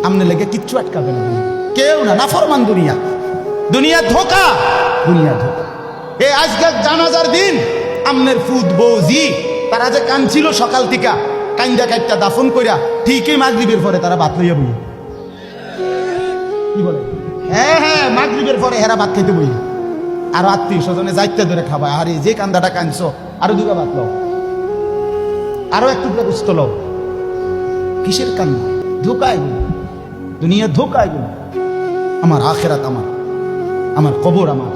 আমনে লেগে কিচ্ছু আটকাবে না, কেউ না, নাফরমান দুনিয়া। দুনিয়া ধোকা, দুনিয়া ধোকা। এই আজকে জানাজার দিন আমনের ফুদ বৌজি তারা যে কাঁদছিল সকাল থেকে, কাইন্দা কাইটা দাফন কইরা ঠিকই মাগরিবের পরে তারা ভাত লইয়া বই। কি বলে? হ্যাঁ হ্যাঁ, মাগরিবের পরে হেরা ভাত খাইতে বই। আর আত্মীয় স্বজনে যাইতে ধরে খাবা, আরে যে কান্দাটা কাঁদছো আরো দুটা ভাত লও, আরো এক টুকরা গুস্ত লও। কিসের কান্না? ধোকায় গেল দুনিয়া, ধোকায় গেল। আমার আখেরাত আমার, আমার কবর আমার,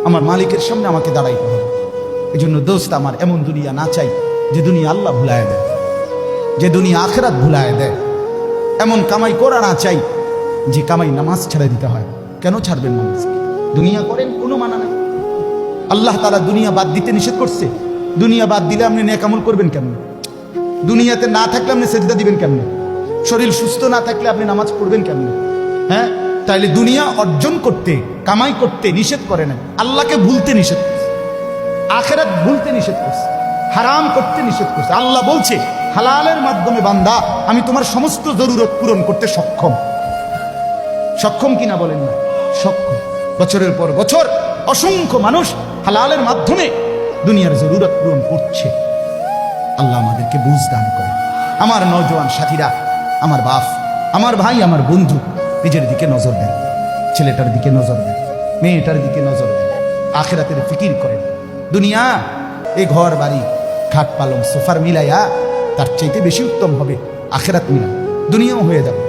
আমার মালিকের সামনে আমাকে দাঁড়াইতে হবে। এই জন্য দোস্ত আমার, এমন দুনিয়া না চাই যে দুনিয়া আল্লাহ ভুলায় দেয়, যে দুনিয়া আখেরাত ভুলায় দেয়। এমন কামাই করা না চাই যে কামাই নামাজ ছেড়ে দিতে হয়। কেন ছাড়বেন নামাজ? দুনিয়া করেন, কোনো মানা নাই। আল্লাহ তাআলা দুনিয়া বাদ দিতে নিষেধ করছে। দুনিয়া বাদ দিলে আপনি নেক আমল করবেন কেমন? দুনিয়াতে না থাকলে আপনি সেজদা দিবেন কেমন? শরীর সুস্থ না থাকলে আপনি নামাজ পড়বেন কেমন? হ্যাঁ, তাইলে দুনিয়া অর্জন করতে, কামাই করতে নিষেধ করে না, আল্লাহকে ভুলতে নিষেধ করছে, আখিরাত ভুলতে নিষেধ করছে, হারাম করতে নিষেধ করছে। আল্লাহ বলছে হালালের মাধ্যমে বান্দা আমি তোমার সমস্ত জরুরত পূরণ করতে সক্ষম। সক্ষম কিনা বলেন না? সক্ষম। বছরের পর বছর অসংখ্য মানুষ হালালের মাধ্যমে দুনিয়ার জরুরত পূরণ করছে। আল্লাহ আমাদেরকে বুঝ দান করে। আমার নওজোয়ান সাথীরা, আমার বাপ, আমার ভাই, আমার বন্ধু, নিজের দিকে নজর দেন, ছেলেটার দিকে নজর দেন, মেয়েটার দিকে নজর দেন, আখিরাতের ফিকির করেন। দুনিয়া এই ঘর বাড়ি খাট পালং সোফার মিলাইয়া তার চাইতে বেশি উত্তম হবে আখিরাত মিলা। দুনিয়াও হয়ে যাবে।